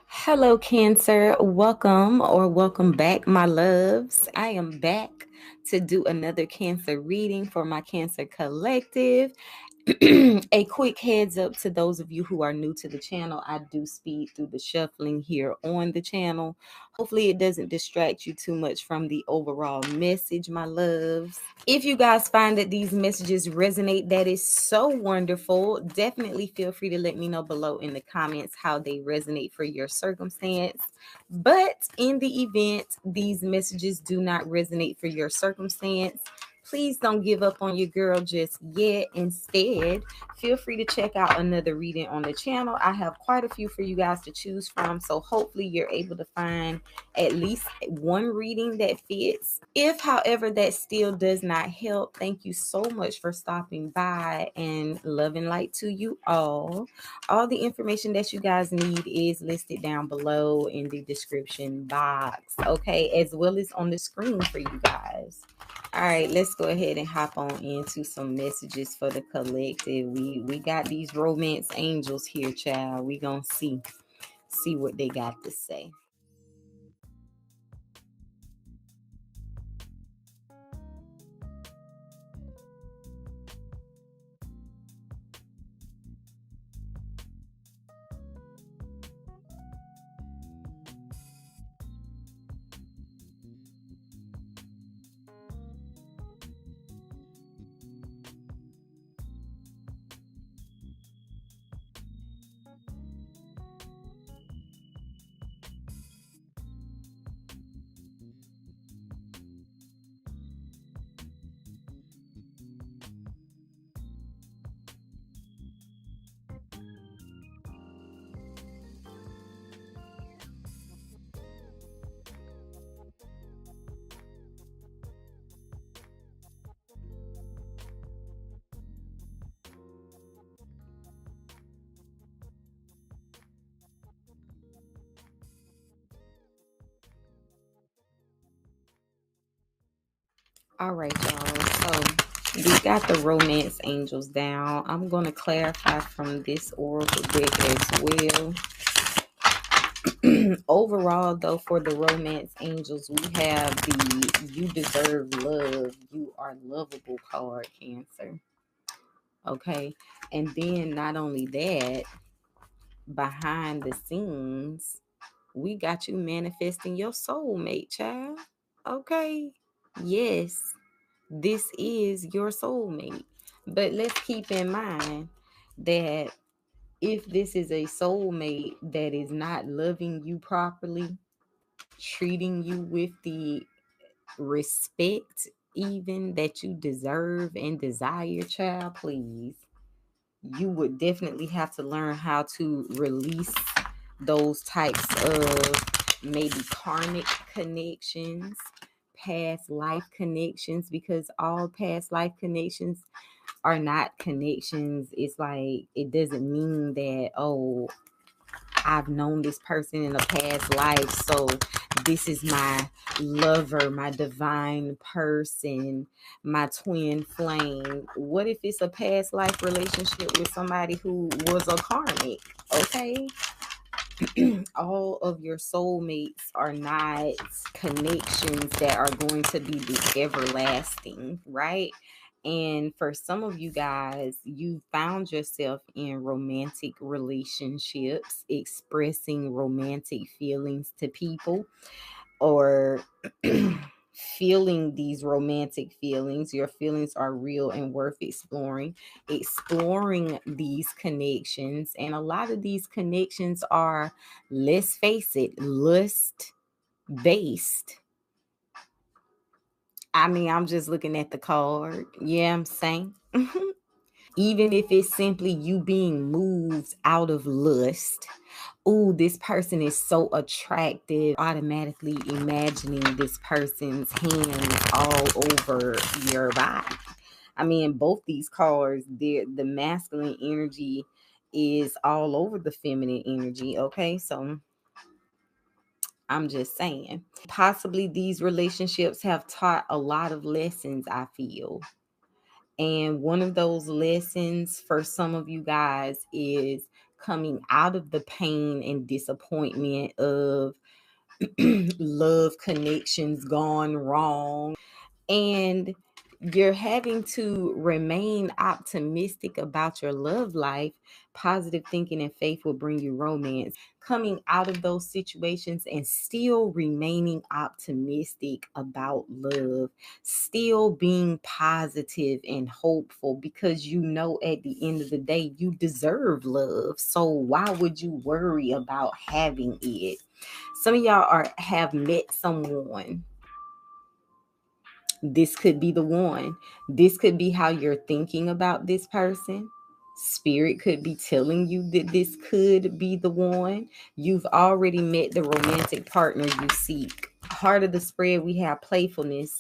Hello, Cancer. Welcome back, my loves. I am back to do another Cancer reading for my Cancer Collective. A quick heads up to those of you who are new to the channel. I do speed through the shuffling here on the channel. Hopefully it doesn't distract you too much from the overall message, my loves. If you guys find that these messages resonate, that is so wonderful. Definitely feel free to let me know below in the comments how they resonate for your circumstance. But in the event these messages do not resonate for your circumstance, please don't give up on your girl just yet. Instead, feel free to check out another reading on the channel. I have quite a few for you guys to choose from, so hopefully you're able to find at least one reading that fits. If, however, that still does not help, thank you so much for stopping by, and love and light to you all. All the information that you guys need is listed down below in the description box, okay, as well as on the screen for you guys. All right, let's go ahead and hop on into some messages for the collective. We got these romance angels here, child. We gonna see what they got to say. All right, y'all. So we got the romance angels down. I'm going to clarify from this oracle deck as well. Overall, though, for the romance angels, we have the "You Deserve Love, You Are Lovable" card, Cancer. Okay. And then not only that, behind the scenes, we got you manifesting your soulmate, child. Okay. Yes, this is your soulmate. But let's keep in mind that if this is a soulmate that is not loving you properly, treating you with the respect even that you deserve and desire, child, please, you would definitely have to learn how to release those types of maybe karmic connections, past life connections, because all past life connections are not connections. It's like, it doesn't mean that, oh, I've known this person in a past life, so this is my lover, my divine person, my twin flame. What if it's a past life relationship with somebody who was a karmic? Okay. All of your soulmates are not connections that are going to be the everlasting, right? And for some of you guys, you found yourself in romantic relationships, expressing romantic feelings to people, or feeling these romantic feelings. Your feelings are real and worth exploring these connections. And a lot of these connections are, let's face it, lust based. I mean, I'm just looking at the card. Yeah, I'm saying. Even if it's simply you being moved out of lust. Oh, this person is so attractive, automatically imagining this person's hands all over your body. I mean, both these cards, the masculine energy is all over the feminine energy. Okay, so I'm just saying, possibly these relationships have taught a lot of lessons, I feel. And one of those lessons for some of you guys is coming out of the pain and disappointment of love connections gone wrong, and you're having to remain optimistic about your love life. Positive thinking and faith will bring you romance. Coming out of those situations and still remaining optimistic about love, still being positive and hopeful, because you know at the end of the day you deserve love. So why would you worry about having it? Some of y'all have met someone. This could be the one. This could be how you're thinking about this person. Spirit could be telling you that this could be the one. You've already met the romantic partner you seek. Heart of the spread, we have playfulness.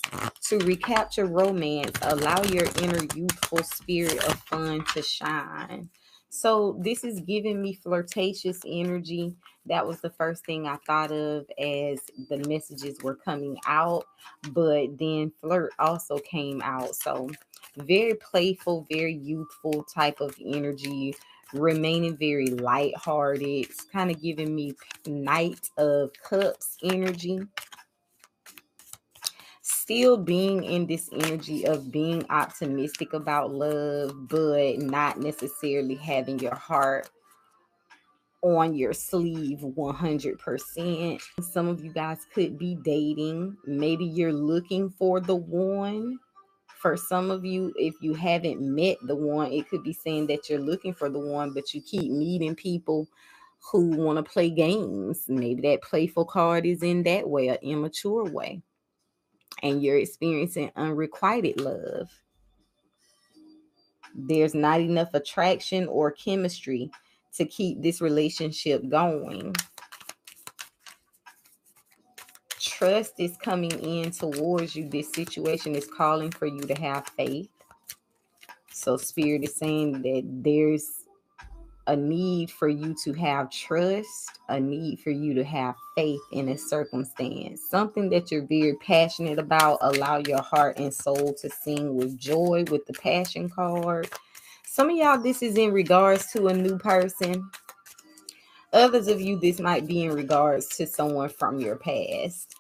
To recapture romance, allow your inner youthful spirit of fun to shine. So this is giving me flirtatious energy. That was the first thing I thought of as the messages were coming out, but then flirt also came out. So very playful, very youthful type of energy, remaining very lighthearted. It's kind of giving me Knight of Cups energy. Still being in this energy of being optimistic about love, but not necessarily having your heart on your sleeve 100%. Some of you guys could be dating. Maybe you're looking for the one. For some of you, if you haven't met the one, it could be saying that you're looking for the one, but you keep meeting people who want to play games. Maybe that playful card is in that way, an immature way, and you're experiencing unrequited love. There's not enough attraction or chemistry to keep this relationship going. Trust is coming in towards you. This situation is calling for you to have faith. So Spirit is saying that there's a need for you to have trust, a need for you to have faith in a circumstance, something that you're very passionate about. Allow your heart and soul to sing with joy with the passion card. Some of y'all, this is in regards to a new person. Others of you, this might be in regards to someone from your past.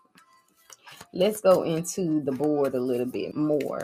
Let's go into the board a little bit more.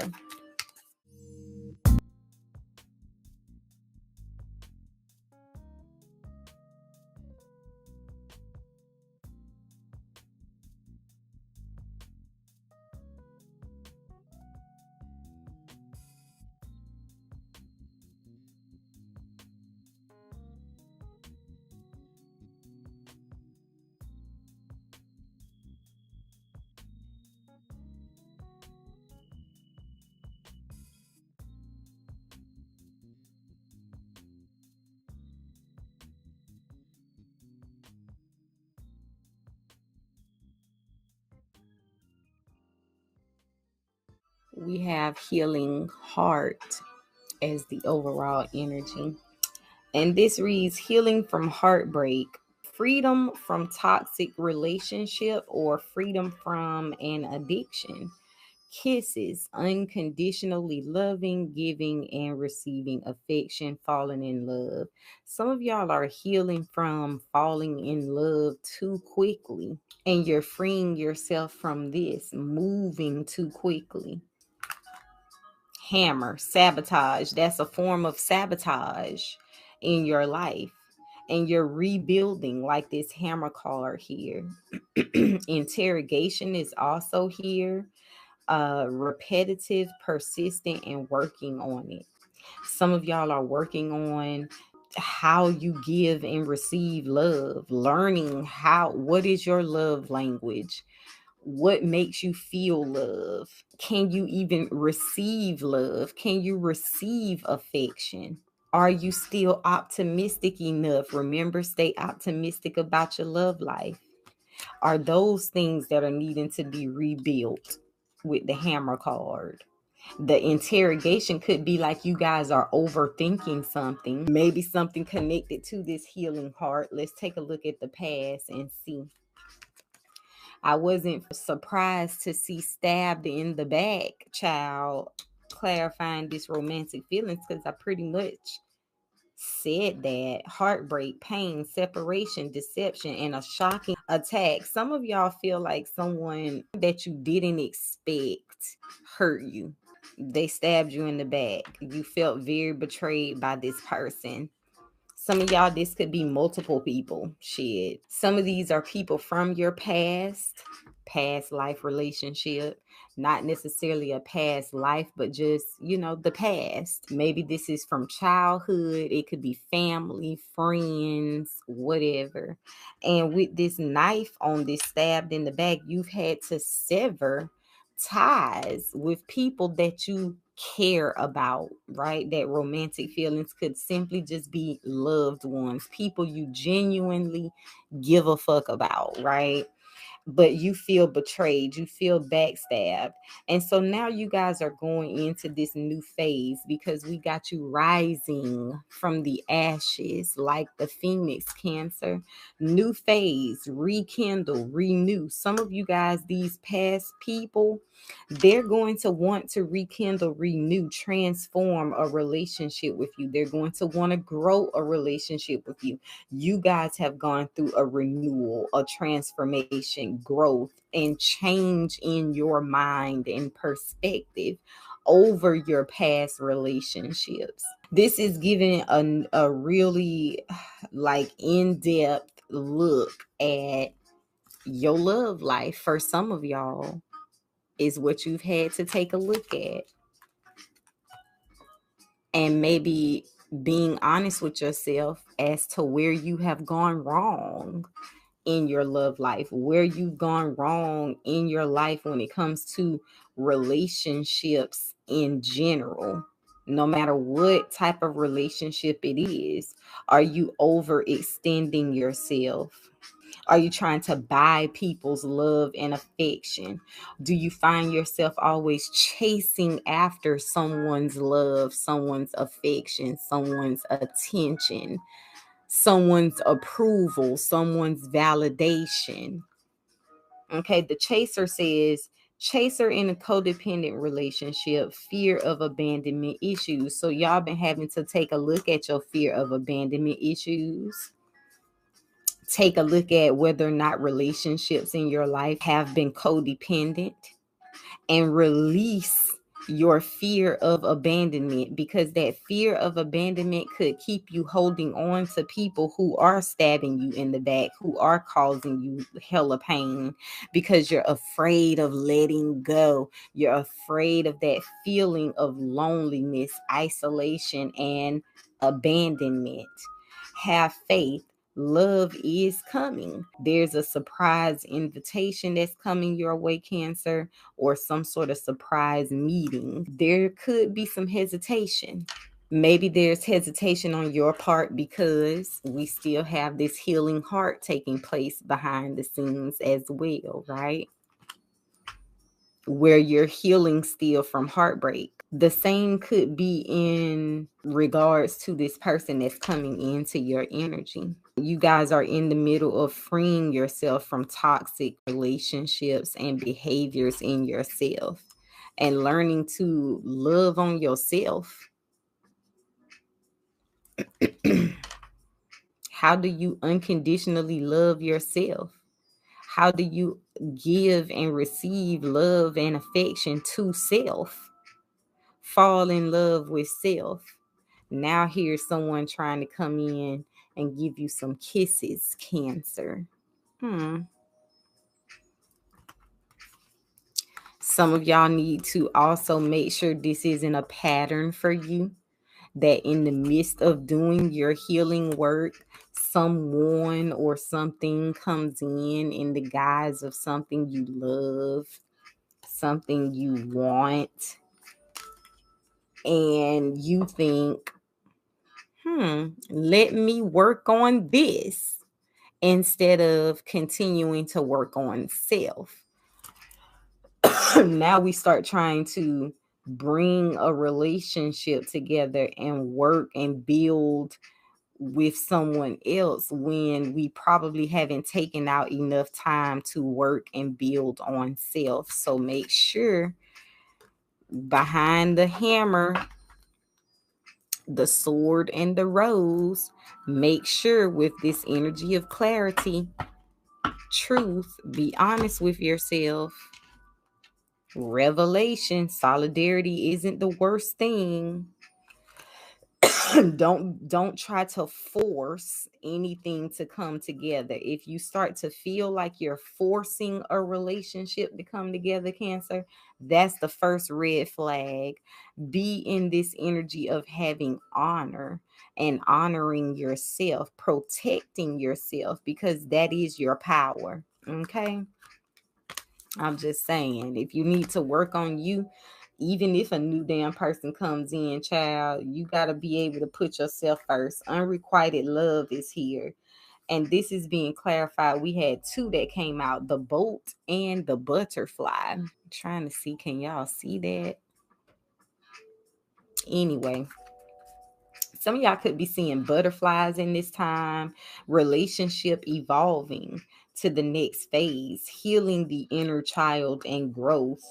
We have healing heart as the overall energy. And this reads healing from heartbreak, freedom from toxic relationship, or freedom from an addiction. Kisses, unconditionally loving, giving, and receiving affection, falling in love. Some of y'all are healing from falling in love too quickly, and you're freeing yourself from this, moving too quickly. Hammer, sabotage. That's a form of sabotage in your life. And you're rebuilding, like this hammer card here. Interrogation is also here. Repetitive, persistent, and working on it. Some of y'all are working on how you give and receive love, learning what is your love language, what makes you feel love. Can you even receive love? Can you receive affection? Are you still optimistic enough? Remember, stay optimistic about your love life. Are those things that are needing to be rebuilt with the hammer card? The interrogation could be like you guys are overthinking something, maybe something connected to this healing heart. Let's take a look at the past and see. I wasn't surprised to see stabbed in the back, child, clarifying this romantic feelings, because I pretty much said that heartbreak, pain, separation, deception, and a shocking attack. Some of y'all feel like someone that you didn't expect hurt you. They stabbed you in the back. You felt very betrayed by this person. Some of y'all, this could be multiple people. Shit. Some of these are people from your past life relationship. Not necessarily a past life, but just, the past. Maybe this is from childhood. It could be family, friends, whatever. And with this knife on this stabbed in the back, you've had to sever ties with people that you care about, right? That romantic feelings could simply just be loved ones, people you genuinely give a fuck about, right? But you feel betrayed, you feel backstabbed. And so now you guys are going into this new phase because we got you rising from the ashes like the phoenix, Cancer. New phase, rekindle, renew. Some of you guys, these past people, they're going to want to rekindle, renew, transform a relationship with you. They're going to want to grow a relationship with you. You guys have gone through a renewal, a transformation, growth, and change in your mind and perspective over your past relationships. This is giving a really like in-depth look at your love life for some of y'all, is what you've had to take a look at. And maybe being honest with yourself as to where you have gone wrong in your love life, where you've gone wrong in your life when it comes to relationships in general. No matter what type of relationship it is, are you overextending yourself? Are you trying to buy people's love and affection? Do you find yourself always chasing after someone's love, someone's affection, someone's attention, someone's approval, someone's validation? Okay, the chaser says, chaser in a codependent relationship, fear of abandonment issues. So y'all been having to take a look at your fear of abandonment issues. Take a look at whether or not relationships in your life have been codependent, and release your fear of abandonment, because that fear of abandonment could keep you holding on to people who are stabbing you in the back, who are causing you hella pain, because you're afraid of letting go. You're afraid of that feeling of loneliness, isolation, and abandonment. Have faith. Love is coming. There's a surprise invitation that's coming your way, Cancer, or some sort of surprise meeting. There could be some hesitation. Maybe there's hesitation on your part because we still have this healing heart taking place behind the scenes as well, right? Where you're healing still from heartbreak. The same could be in regards to this person that's coming into your energy. You guys are in the middle of freeing yourself from toxic relationships and behaviors in yourself, and learning to love on yourself. How do you unconditionally love yourself? How do you give and receive love and affection to self? Fall in love with self. Now here's someone trying to come in and give you some kisses, Cancer. Some of y'all need to also make sure this isn't a pattern for you, that in the midst of doing your healing work, someone or something comes in the guise of something you love, something you want, and you think, let me work on this instead of continuing to work on self. Now we start trying to bring a relationship together and work and build with someone else when we probably haven't taken out enough time to work and build on self. So make sure behind the hammer, the sword, and the rose, make sure with this energy of clarity, truth, be honest with yourself. Revelation, solidarity isn't the worst thing. Don't try to force anything to come together. If you start to feel like you're forcing a relationship to come together, Cancer, that's the first red flag. Be in this energy of having honor and honoring yourself, protecting yourself, because that is your power. Okay, I'm just saying, if you need to work on you, even if a new damn person comes in, child, you got to be able to put yourself first. Unrequited love is here. And this is being clarified. We had two that came out, the bolt and the butterfly. I'm trying to see, can y'all see that? Anyway, some of y'all could be seeing butterflies in this time, relationship evolving to the next phase, healing the inner child and growth.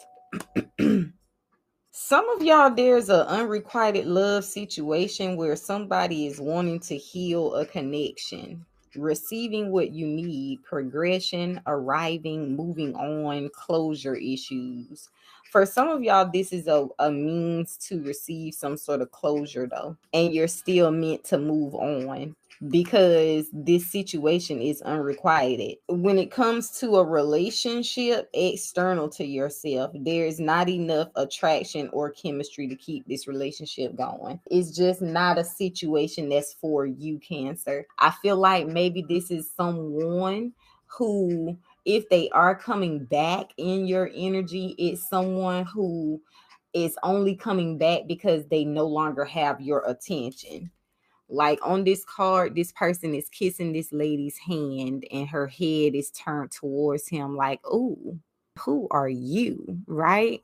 Some of y'all, there's an unrequited love situation where somebody is wanting to heal a connection, receiving what you need, progression, arriving, moving on, closure issues. For some of y'all, this is a means to receive some sort of closure, though, and you're still meant to move on because this situation is unrequited. When it comes to a relationship external to yourself, there's not enough attraction or chemistry to keep this relationship going. It's just not a situation that's for you, Cancer. I feel like maybe this is someone who, if they are coming back in your energy, it's someone who is only coming back because they no longer have your attention. Like on this card, this person is kissing this lady's hand and her head is turned towards him like, "Ooh, who are you?" Right?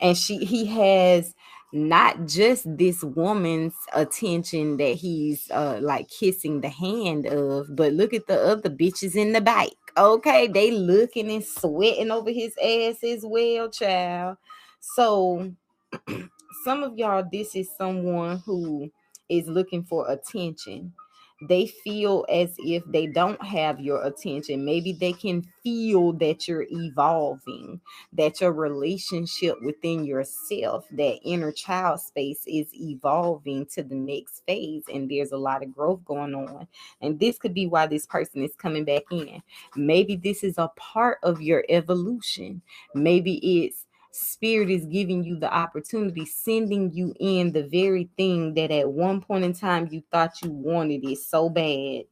And he has not just this woman's attention that he's like kissing the hand of, but look at the other bitches in the bike. Okay, they looking and sweating over his ass as well, child. So some of y'all, this is someone who is looking for attention. They feel as if they don't have your attention. Maybe they can feel that you're evolving, that your relationship within yourself, that inner child space is evolving to the next phase, and there's a lot of growth going on. And this could be why this person is coming back in. Maybe this is a part of your evolution. Maybe it's Spirit is giving you the opportunity, sending you in the very thing that at one point in time you thought you wanted it so bad,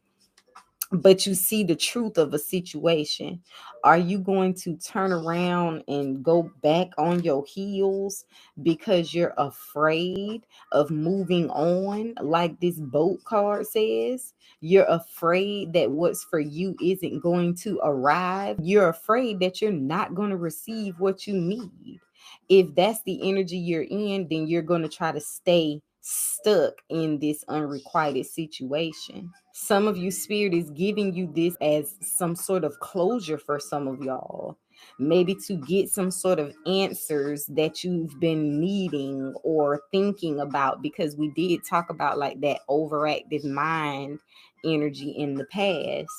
but you see the truth of a situation. Are you going to turn around and go back on your heels because you're afraid of moving on, like this boat card says? You're afraid that what's for you isn't going to arrive. You're afraid that you're not going to receive what you need. If that's the energy you're in, then you're going to try to stay stuck in this unrequited situation. Some of you, Spirit is giving you this as some sort of closure for some of y'all. Maybe to get some sort of answers that you've been needing or thinking about, because we did talk about like that overactive mind energy in the past.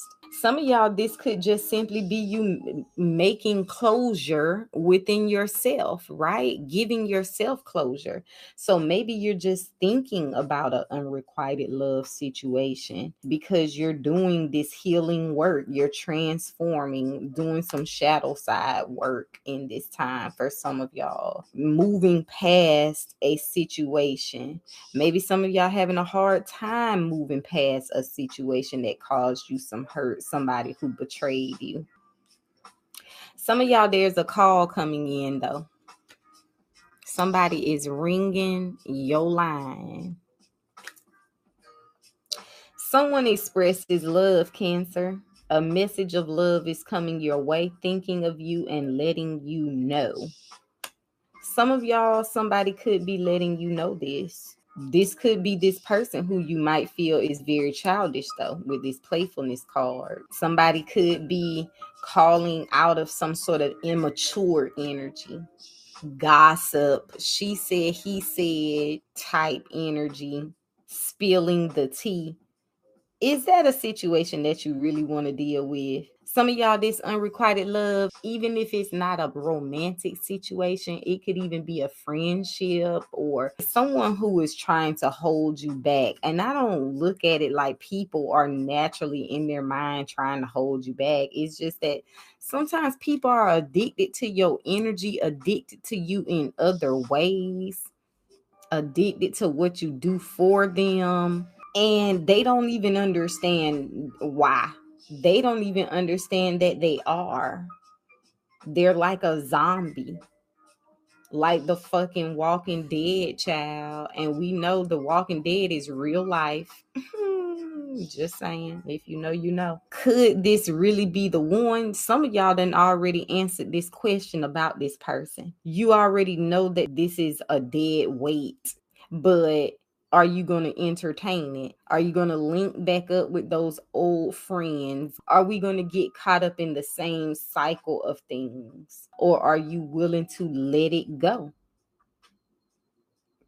Some of y'all, this could just simply be you making closure within yourself, right? Giving yourself closure. So maybe you're just thinking about an unrequited love situation because you're doing this healing work. You're transforming, doing some shadow side work in this time for some of y'all, moving past a situation. Maybe some of y'all having a hard time moving past a situation that caused you some hurt, somebody who betrayed you. Some of y'all, there's a call coming in though. Somebody is ringing your line. Someone expresses love, Cancer. A message of love is coming your way, thinking of you and letting you know. Some of y'all, somebody could be letting you know this. This could be this person who you might feel is very childish, though, with this playfulness card. Somebody could be calling out of some sort of immature energy, gossip, she said, he said type energy, spilling the tea. Is that a situation that you really want to deal with? Some of y'all, this unrequited love, even if it's not a romantic situation, it could even be a friendship or someone who is trying to hold you back. And I don't look at it like people are naturally in their mind trying to hold you back. It's just that sometimes people are addicted to your energy, addicted to you in other ways, addicted to what you do for them, and they don't even understand why. They don't even understand that they are. They're like a zombie, like the fucking Walking Dead, child. And we know the Walking Dead is real life. Just saying, if you know, you know. Could this really be the one? Some of y'all done already answered this question about this person. You already know that this is a dead weight, but are you going to entertain it? Are you going to link back up with those old friends? Are we going to get caught up in the same cycle of things? Or are you willing to let it go?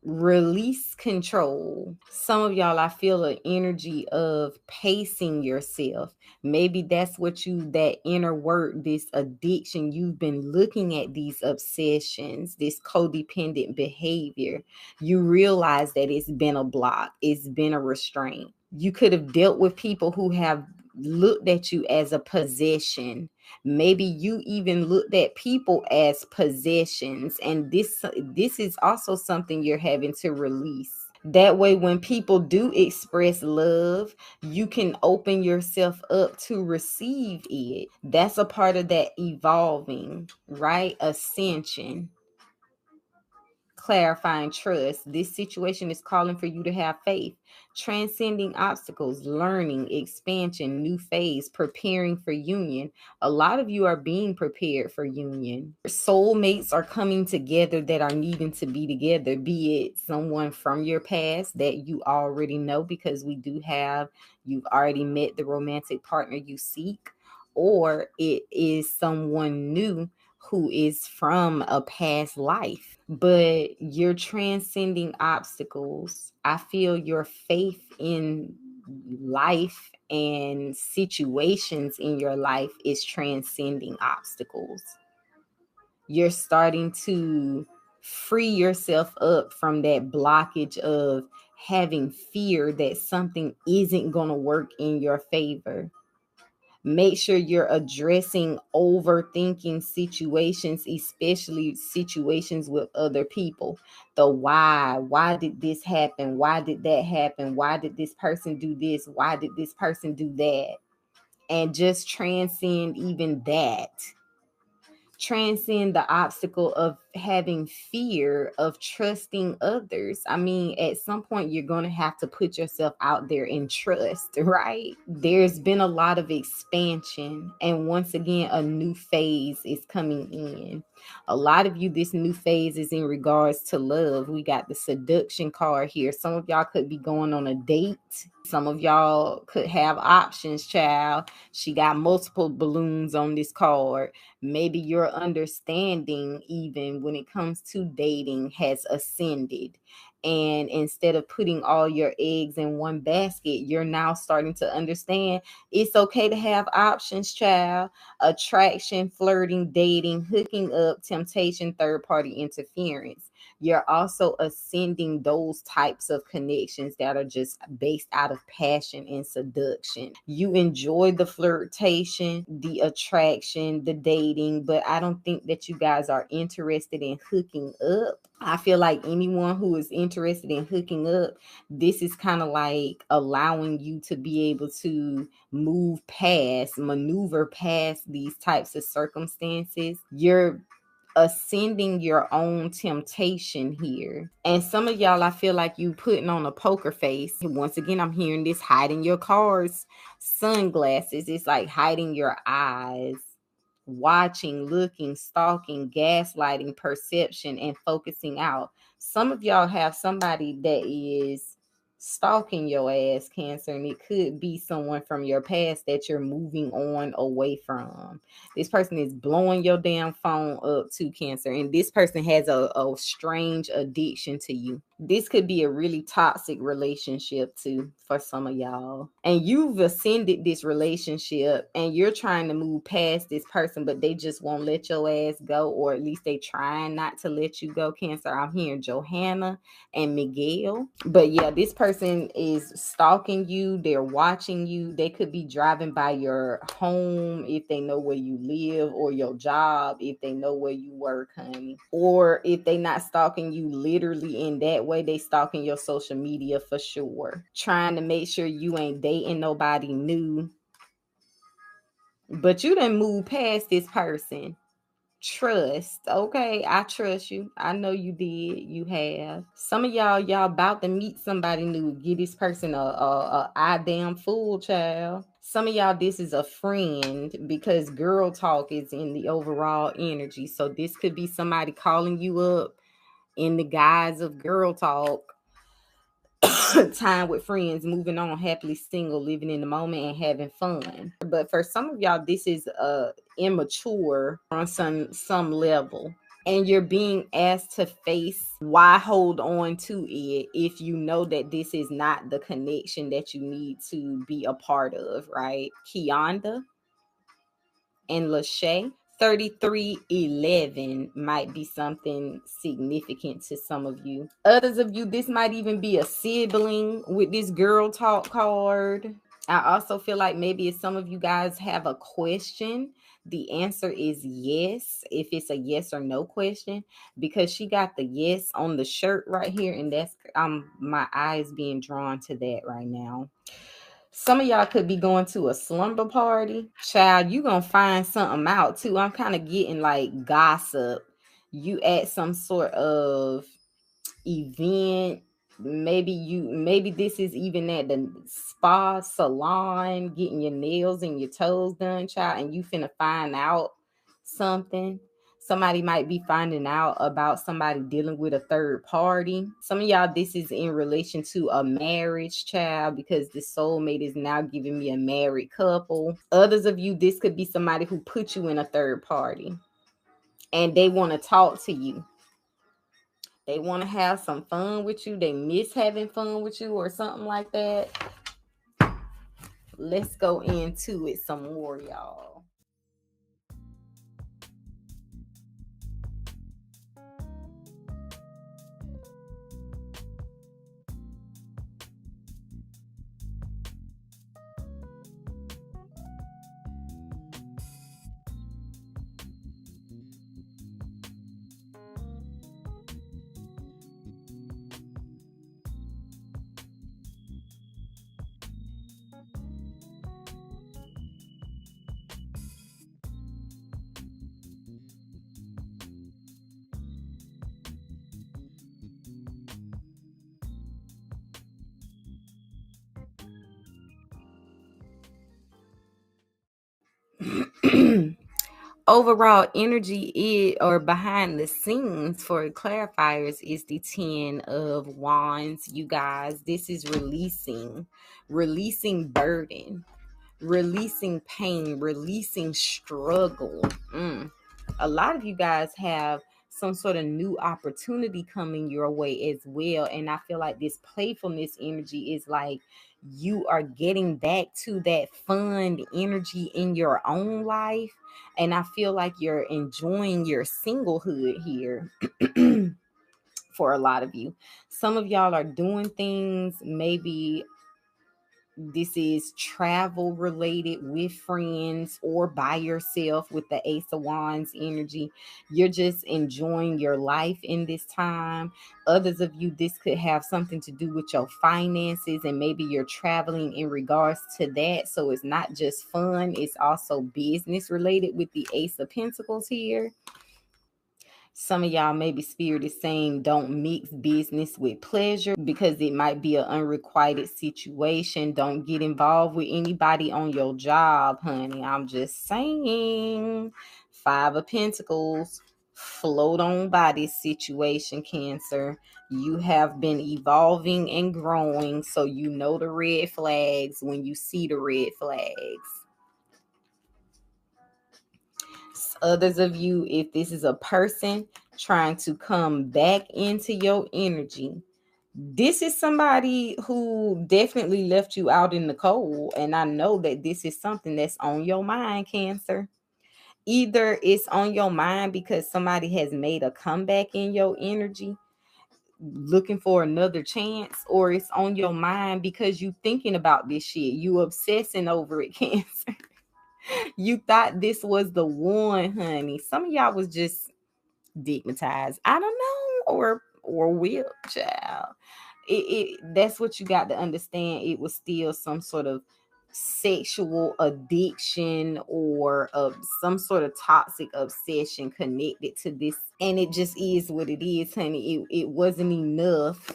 Release control. Some of y'all, I feel an energy of pacing yourself. Maybe that's what that inner work, this addiction, you've been looking at these obsessions, this codependent behavior. You realize that it's been a block, it's been a restraint. You could have dealt with people who have looked at you as a possession. Maybe you even looked at people as possessions, and this is also something you're having to release. That way, when people do express love, you can open yourself up to receive it. That's a part of that evolving, right? Ascension. Clarifying trust. This situation is calling for you to have faith, transcending obstacles, learning, expansion, new phase, preparing for union. A lot of you are being prepared for union. Soulmates are coming together that are needing to be together, be it someone from your past that you already know, because we do have, you've already met the romantic partner you seek, or it is someone new who is from a past life, but you're transcending obstacles. I feel your faith in life and situations in your life is transcending obstacles. You're starting to free yourself up from that blockage of having fear that something isn't going to work in your favor. Make sure you're addressing overthinking situations, especially situations with other people. The why did this happen? Why did that happen? Why did this person do this? Why did this person do that? And just transcend even that. Transcend the obstacle of having fear of trusting others. I mean, at some point, you're going to have to put yourself out there and trust, right? There's been a lot of expansion. And once again, a new phase is coming in. A lot of you, this new phase is in regards to love. We got the seduction card here. Some of y'all could be going on a date. Some of y'all could have options, child. She got multiple balloons on this card. Maybe your understanding, even when it comes to dating, has ascended. And instead of putting all your eggs in one basket, you're now starting to understand it's okay to have options, child. Attraction, flirting, dating, hooking up, temptation, third party interference. You're also ascending those types of connections that are just based out of passion and seduction. You enjoy the flirtation, the attraction, the dating, but I don't think that you guys are interested in hooking up. I feel like anyone who is interested in hooking up, this is kind of like allowing you to be able to move past, maneuver past these types of circumstances. You're ascending your own temptation here. And some of y'all, I feel like you putting on a poker face. Once again, I'm hearing this hiding your cards, sunglasses. It's like hiding your eyes. watching, looking, stalking, gaslighting, perception, and focusing out. Some of y'all have somebody that is stalking your ass, Cancer, and it could be someone from your past that you're moving on away from. This person is blowing your damn phone up to, Cancer, and this person has a strange addiction to you. This could be a really toxic relationship too for some of y'all, and you've ascended this relationship and you're trying to move past this person, but they just won't let your ass go, or at least they trying not to let you go, Cancer. I'm hearing Johanna and Miguel. But yeah, this person is stalking you. They're watching you. They could be driving by your home if they know where you live, or your job if they know where you work, honey. Or if they not stalking you literally in that way, they stalking your social media for sure, trying to make sure you ain't dating nobody new. But you done moved past this person. Trust. Okay, I trust you. I know you did. You have. Some of y'all about to meet somebody new. Give this person a I damn fool, child. Some of y'all, this is a friend, because girl talk is in the overall energy. So this could be somebody calling you up in the guise of girl talk. Time with friends, moving on, happily single, living in the moment and having fun. But for some of y'all, this is immature on some level, and you're being asked to face why hold on to it if you know that this is not the connection that you need to be a part of, right? Kianda and Lachey. 3311 might be something significant to some of you. Others of you, this might even be a sibling with this girl talk card. I also feel like maybe if some of you guys have a question, the answer is yes, if it's a yes or no question, because she got the yes on the shirt right here, and that's my eyes being drawn to that right now. Some of y'all could be going to a slumber party. Child, you gonna find something out too. I'm kind of getting like gossip. You at some sort of event. Maybe this is even at the spa salon, getting your nails and your toes done, child, and you finna find out something. Somebody might be finding out about somebody dealing with a third party. Some of y'all, this is in relation to a marriage, child, because the soulmate is now giving me a married couple. Others of you, this could be somebody who put you in a third party and they want to talk to you. They want to have some fun with you. They miss having fun with you or something like that. Let's go into it some more, y'all. Overall energy is, or behind the scenes for clarifiers, is the 10 of Wands. You guys, this is releasing burden, releasing pain, releasing struggle. A lot of you guys have some sort of new opportunity coming your way as well. And I feel like this playfulness energy is like you are getting back to that fun energy in your own life. And I feel like you're enjoying your singlehood here. For a lot of you, some of y'all are doing things, maybe this is travel related with friends or by yourself with the Ace of Wands energy. You're just enjoying your life in this time. Others of you, this could have something to do with your finances, and maybe you're traveling in regards to that. So it's not just fun, it's also business related with the Ace of Pentacles here. Some of y'all, maybe spirit is saying don't mix business with pleasure because it might be an unrequited situation. Don't get involved with anybody on your job, honey. I'm just saying. 5 of Pentacles. Float on by this situation, Cancer. You have been evolving and growing, so you know the red flags when you see the red flags. Others of you, if this is a person trying to come back into your energy, this is somebody who definitely left you out in the cold. And I know that this is something that's on your mind, Cancer. Either it's on your mind because somebody has made a comeback in your energy, looking for another chance, or it's on your mind because you thinking about this shit. You obsessing over it, Cancer. You thought this was the one, honey. Some of y'all was just digmatized. I don't know, or will, child. That's what you got to understand. It was still some sort of sexual addiction or some sort of toxic obsession connected to this, and it just is what it is, honey. It wasn't enough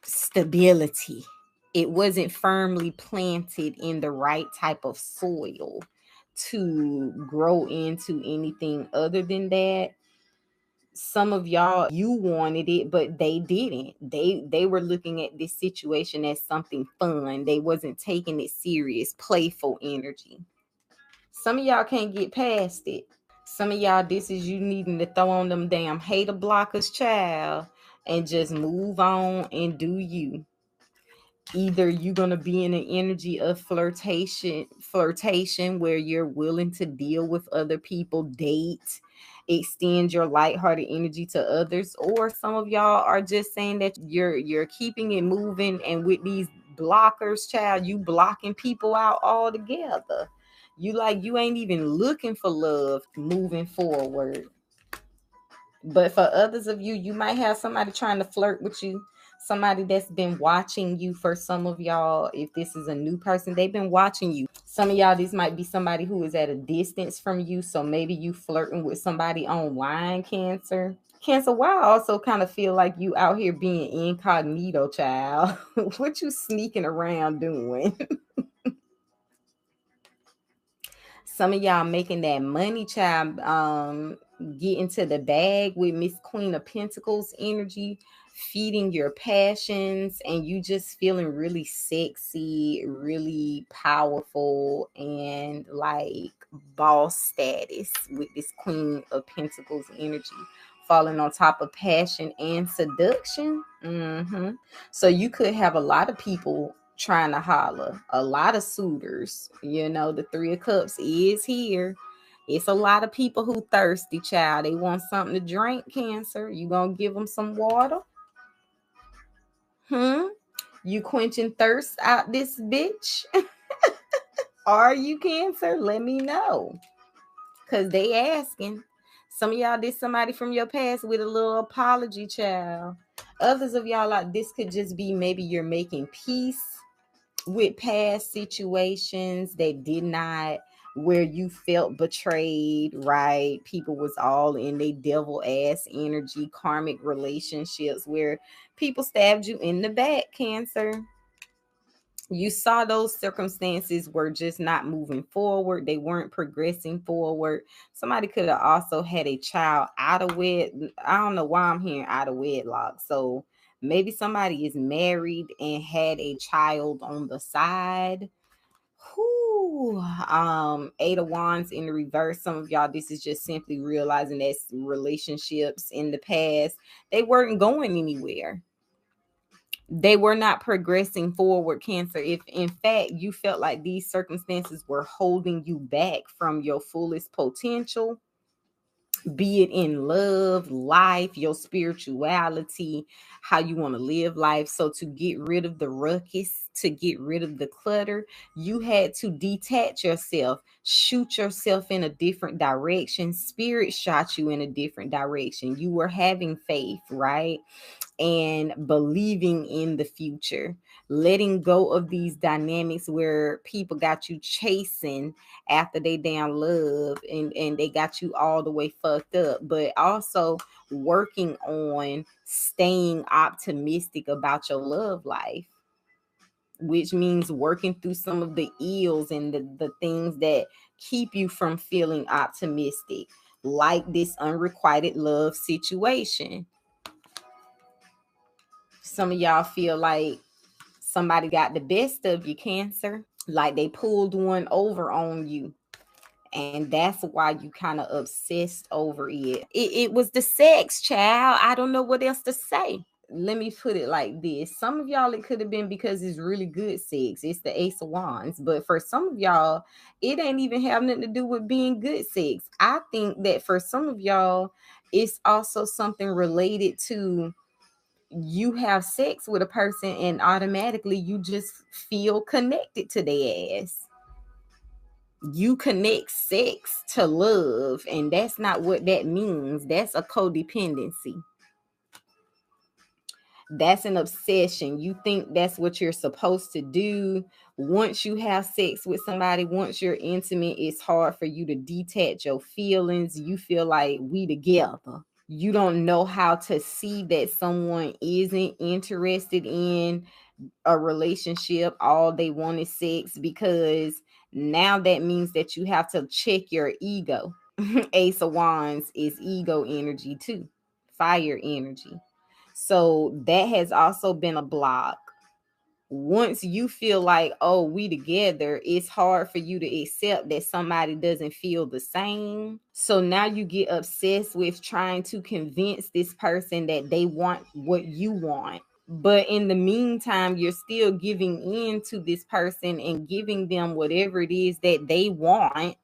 stability. It wasn't firmly planted in the right type of soil to grow into anything other than that. Some of y'all, you wanted it, but they didn't. They were looking at this situation as something fun. They wasn't taking it serious, playful energy. Some of y'all can't get past it. Some of y'all, this is you needing to throw on them damn hater blockers, child, and just move on and do you. Either you're going to be in an energy of flirtation where you're willing to deal with other people, date, extend your lighthearted energy to others, or some of y'all are just saying that you're keeping it moving, and with these blockers, child, you blocking people out altogether. You ain't even looking for love moving forward. But for others of you, you might have somebody trying to flirt with you, somebody that's been watching you. For some of y'all, if this is a new person, they've been watching you. Some of y'all, this might be somebody who is at a distance from you, so maybe you flirting with somebody online, Cancer. Cancer, why I also kind of feel like you out here being incognito, child. What you sneaking around doing? Some of y'all making that money, child, get into the bag with Miss Queen of Pentacles energy, feeding your passions, and you just feeling really sexy, really powerful, and like boss status with this Queen of Pentacles energy, falling on top of passion and seduction. So you could have a lot of people trying to holler, a lot of suitors. The 3 of Cups is here. It's a lot of people who thirsty, child. They want something to drink, Cancer. You gonna give them some water? You quenching thirst out this bitch? Are you, Cancer? Let me know, because they asking. Some of y'all, did somebody from your past with a little apology, child. Others of y'all, like, this could just be maybe you're making peace with past situations that did not, where you felt betrayed, right? People was all in they devil ass energy, karmic relationships where people stabbed you in the back, Cancer. You saw those circumstances were just not moving forward. They weren't progressing forward. Somebody could have also had a child out of I don't know why I'm hearing out of wedlock. So maybe somebody is married and had a child on the side. Whoo. 8 of Wands in the reverse. Some of y'all, this is just simply realizing that relationships in the past, they weren't going anywhere. They were not progressing forward, Cancer. If in fact you felt like these circumstances were holding you back from your fullest potential, be it in love, life, your spirituality, how you want to live life. So to get rid of the ruckus, to get rid of the clutter, you had to detach yourself, shoot yourself in a different direction. Spirit shot you in a different direction. You were having faith, right? And believing in the future. letting go of these dynamics where people got you chasing after they damn love, and they got you all the way fucked up, but also working on staying optimistic about your love life, which means working through some of the ills and the things that keep you from feeling optimistic, like this unrequited love situation. Some of y'all feel like somebody got the best of you, Cancer, like they pulled one over on you. And that's why you kind of obsessed over it was the sex, child. I don't know what else to say. Let me put it like this. Some of y'all, it could have been because it's really good sex. It's the Ace of Wands. But for some of y'all, it ain't even have nothing to do with being good sex. I think that for some of y'all, it's also something related to you have sex with a person and automatically you just feel connected to their ass. You connect sex to love, and that's not what that means. That's a codependency. That's an obsession. You think that's what you're supposed to do. Once you have sex with somebody, once you're intimate, it's hard for you to detach your feelings. You feel like we together. You don't know how to see that someone isn't interested in a relationship. All they want is sex, because now that means that you have to check your ego. Ace of Wands is ego energy too, fire energy. So that has also been a block. Once you feel like, oh, we together, it's hard for you to accept that somebody doesn't feel the same. So now you get obsessed with trying to convince this person that they want what you want. But in the meantime, you're still giving in to this person and giving them whatever it is that they want.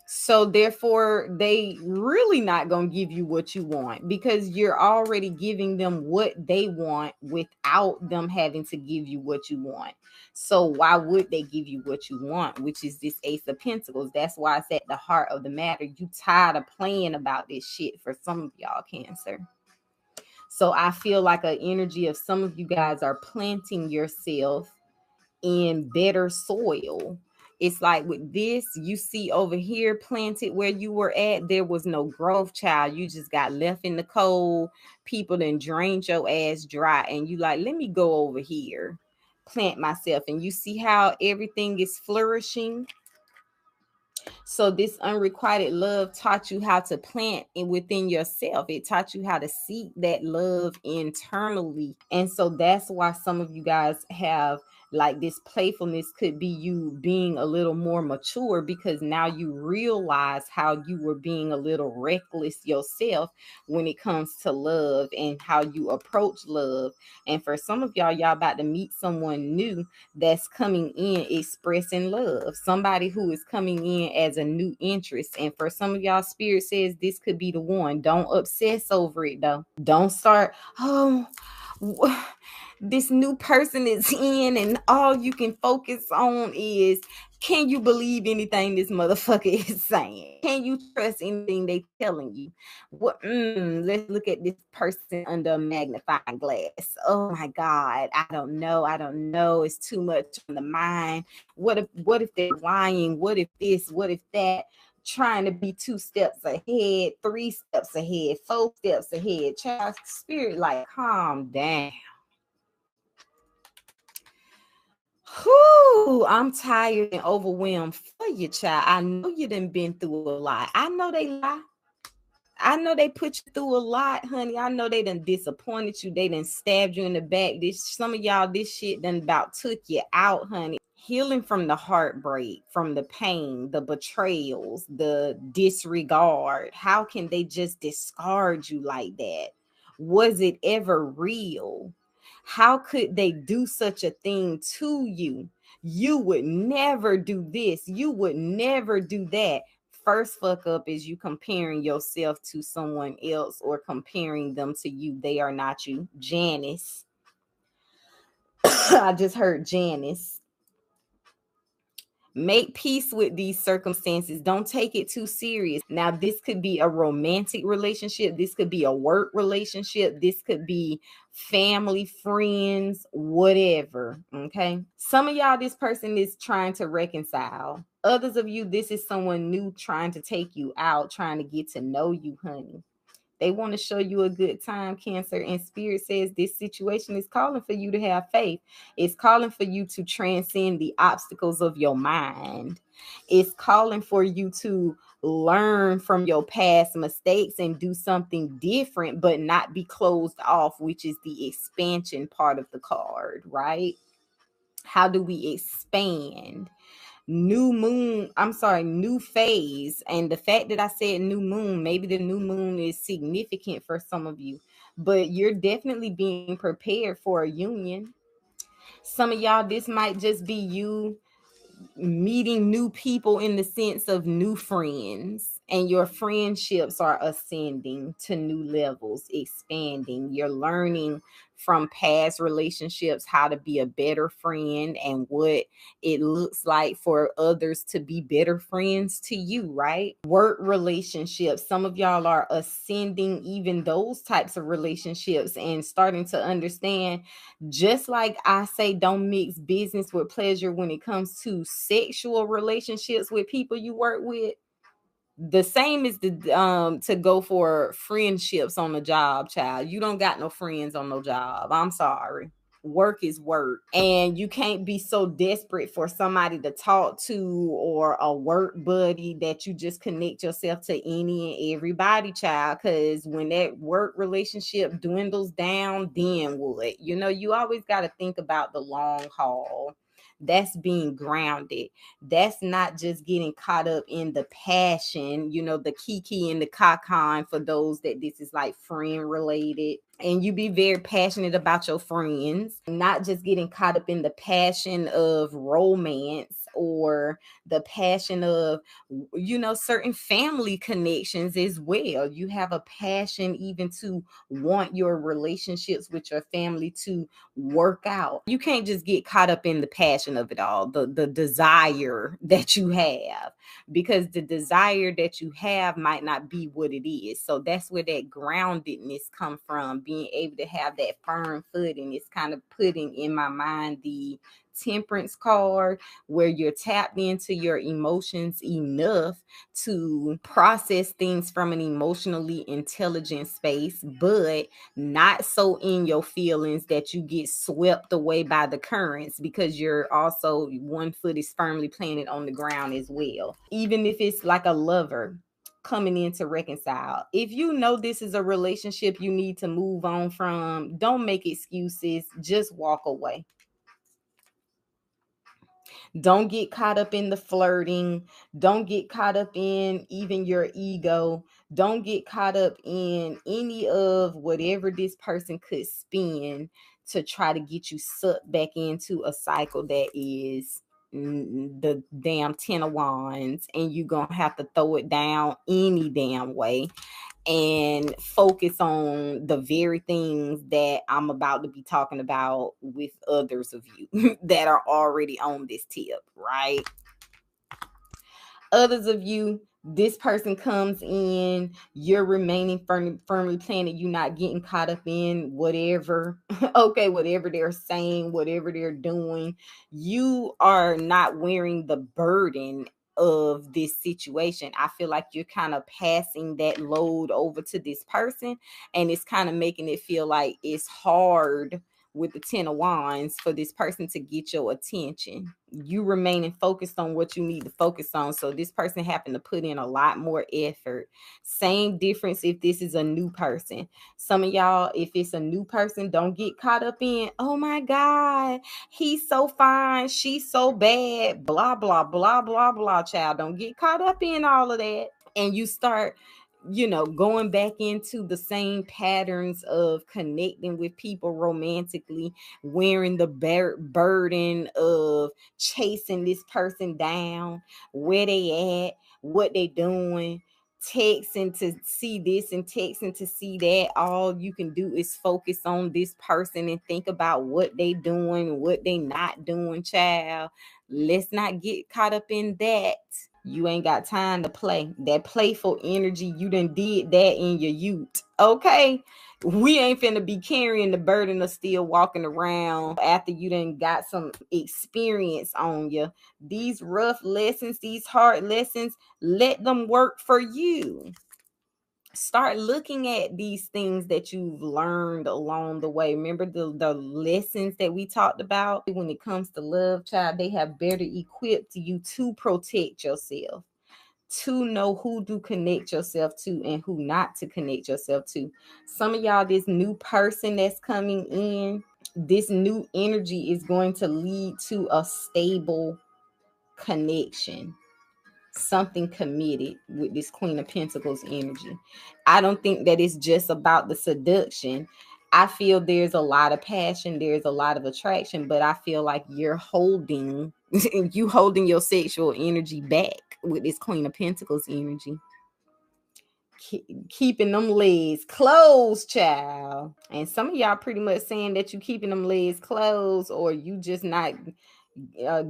So therefore, they really not going to give you what you want, because you're already giving them what they want without them having to give you what you want. So why would they give you what you want, which is this Ace of Pentacles? That's why it's at the heart of the matter. You tired of playing about this shit for some of y'all, Cancer. So I feel like an energy of some of you guys are planting yourself in better soil. It's like with this, you see over here planted where you were at, there was no growth, child. You just got left in the cold. People then drained your ass dry, and you like, let me go over here, plant myself. And you see how everything is flourishing. So this unrequited love taught you how to plant it within yourself. It taught you how to seek that love internally. And so that's why some of you guys have like this playfulness, could be you being a little more mature, because now you realize how you were being a little reckless yourself when it comes to love and how you approach love. And for some of y'all about to meet someone new that's coming in expressing love, somebody who is coming in as a new interest. And for some of y'all, spirit says this could be the one. Don't obsess over it though. Don't start, oh, this new person is in, and all you can focus on is, can you believe anything this motherfucker is saying? Can you trust anything they telling you? What? Let's look at this person under a magnifying glass. Oh my God, I don't know. It's too much on the mind. What if they're lying? What if this? What if that? Trying to be 2 steps ahead, 3 steps ahead, 4 steps ahead. Child, spirit, like, calm down. Whew, I'm tired and overwhelmed for you, child. I know you done been through a lot. I know they lie. I know they put you through a lot, honey. I know they done disappointed you. They done stabbed you in the back. Some of y'all, this shit done about took you out, honey. Healing from the heartbreak, from the pain, the betrayals, the disregard. How can they just discard you like that? Was it ever real? How could they do such a thing to you? You would never do this. You would never do that. First fuck up is you comparing yourself to someone else or comparing them to you. They are not you. Janice. I just heard Janice. Make peace with these circumstances. Don't take it too serious. Now, this could be a romantic relationship. This could be a work relationship. This could be family, friends, whatever. Okay. Some of y'all, this person is trying to reconcile. Others of you, this is someone new trying to take you out, trying to get to know you, honey. They want to show you a good time, Cancer. And Spirit says this situation is calling for you to have faith. It's calling for you to transcend the obstacles of your mind. It's calling for you to learn from your past mistakes and do something different, but not be closed off, which is the expansion part of the card, right? How do we expand? New phase. And the fact that I said new moon, maybe the new moon is significant for some of you, but you're definitely being prepared for a union. Some of y'all, this might just be you meeting new people in the sense of new friends, and your friendships are ascending to new levels, expanding. You're learning from past relationships how to be a better friend and what it looks like for others to be better friends to you, right? Work relationships, some of y'all are ascending even those types of relationships and starting to understand, just like I say, don't mix business with pleasure when it comes to sexual relationships with people you work with. The same is to go for friendships on the job, child. You don't got no friends on no job. I'm sorry. Work is work, and you can't be so desperate for somebody to talk to or a work buddy that you just connect yourself to any and everybody, child. Because when that work relationship dwindles down, then what? You always got to think about the long haul. That's being grounded. That's not just getting caught up in the passion, the kiki and the kakan, for those that this is like friend related. And you be very passionate about your friends, not just getting caught up in the passion of romance or the passion of, certain family connections as well. You have a passion even to want your relationships with your family to work out. You can't just get caught up in the passion of it all, the desire that you have, because the desire that you have might not be what it is. So that's where that groundedness come from, being able to have that firm footing. It's kind of putting in my mind the Temperance card, where you're tapped into your emotions enough to process things from an emotionally intelligent space, but not so in your feelings that you get swept away by the currents, because you're also, one foot is firmly planted on the ground as well. Even if it's like a lover coming in to reconcile, if you know this is a relationship you need to move on from, don't make excuses, just walk away. Don't get caught up in the flirting. Don't get caught up in even your ego. Don't get caught up in any of whatever this person could spin to try to get you sucked back into a cycle that is the damn 10 of wands, and you're gonna have to throw it down any damn way and focus on the very things that I'm about to be talking about with others of you that are already on this tip, right? Others of you, this person comes in, you're remaining firmly planted, you're not getting caught up in whatever, okay, whatever they're saying, whatever they're doing. You are not wearing the burden of this situation. I feel like you're kind of passing that load over to this person, and it's kind of making it feel like it's hard with the 10 of wands for this person to get your attention. You remaining focused on what you need to focus on. So this person happened to put in a lot more effort. Same difference if this is a new person. Some of y'all, if it's a new person, don't get caught up in, oh my God, he's so fine, she's so bad, blah, blah, blah, blah, blah, child. Don't get caught up in all of that. And you start going back into the same patterns of connecting with people romantically, wearing the burden of chasing this person down, where they at, what they doing, texting to see this and texting to see that. All you can do is focus on this person and think about what they doing, what they not doing, child. Let's not get caught up in that. You ain't got time to play. That playful energy, you done did that in your youth. Okay? We ain't finna be carrying the burden of still walking around after you done got some experience on you. These rough lessons, these hard lessons, let them work for you. Start looking at these things that you've learned along the way. Remember the lessons that we talked about when it comes to love, child. They have better equipped you to protect yourself, to know who to connect yourself to and who not to connect yourself to. Some of y'all, this new person that's coming in, this new energy is going to lead to a stable connection, something committed with this Queen of Pentacles energy. I don't think that it's just about the seduction. I feel there's a lot of passion, there's a lot of attraction, but I feel like you're holding your sexual energy back with this Queen of Pentacles energy. Keeping them legs closed, child. And some of y'all pretty much saying that you keeping them legs closed, or you just not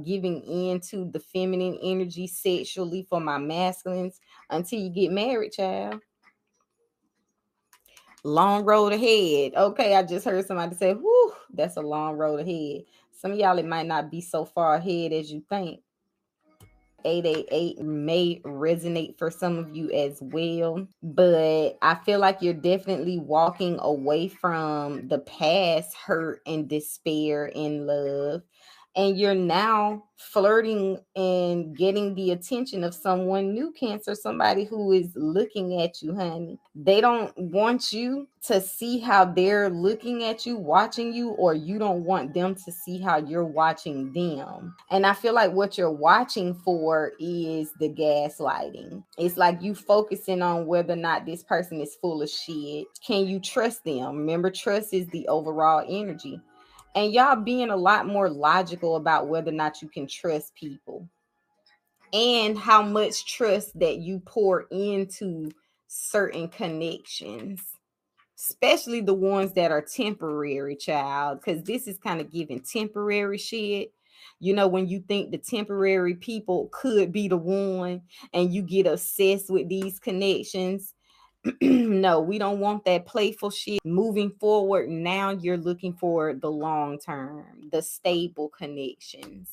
giving in to the feminine energy sexually for my masculines until you get married, child. Long road ahead. Okay, I just heard somebody say, whew, that's a long road ahead. Some of y'all, it might not be so far ahead as you think. 888 may resonate for some of you as well, but I feel like you're definitely walking away from the past hurt and despair in love, and you're now flirting and getting the attention of someone new, Cancer, somebody who is looking at you, honey. They don't want you to see how they're looking at you, watching you, or you don't want them to see how you're watching them. And I feel like what you're watching for is the gaslighting. It's like you focusing on whether or not this person is full of shit. Can you trust them? Remember, trust is the overall energy. And y'all being a lot more logical about whether or not you can trust people and how much trust that you pour into certain connections, especially the ones that are temporary, child, because this is kind of giving temporary shit. You know, when you think the temporary people could be the one and you get obsessed with these connections. No, we don't want that playful shit. Moving forward, now you're looking for the long term, the stable connections,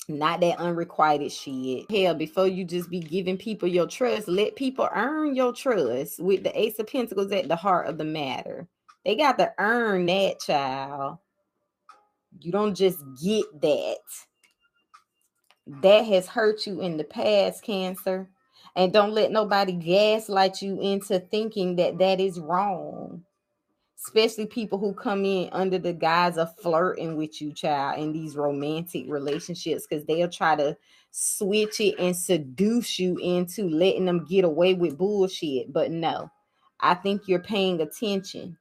not that unrequited shit. Hell, before you just be giving people your trust, let people earn your trust with the Ace of Pentacles at the heart of the matter. They got to earn that, child. You don't just get that. That has hurt you in the past, Cancer. And don't let nobody gaslight you into thinking that that is wrong. Especially people who come in under the guise of flirting with you, child, in these romantic relationships, because they'll try to switch it and seduce you into letting them get away with bullshit. But no, I think you're paying attention.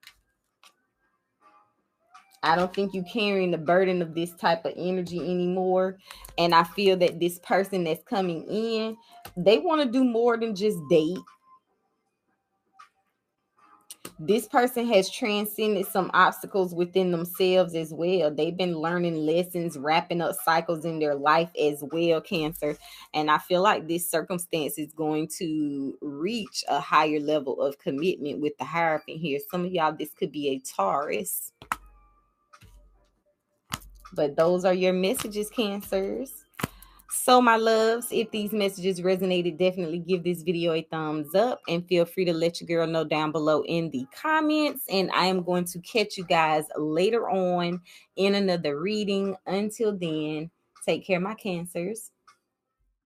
I don't think you're carrying the burden of this type of energy anymore. And I feel that this person that's coming in, they want to do more than just date. This person has transcended some obstacles within themselves as well. They've been learning lessons, wrapping up cycles in their life as well, Cancer. And I feel like this circumstance is going to reach a higher level of commitment with the Hierophant here. Some of y'all, this could be a Taurus. But those are your messages, Cancers. So, my loves, if these messages resonated, definitely give this video a thumbs up and feel free to let your girl know down below in the comments. And I am going to catch you guys later on in another reading. Until then, take care, my Cancers.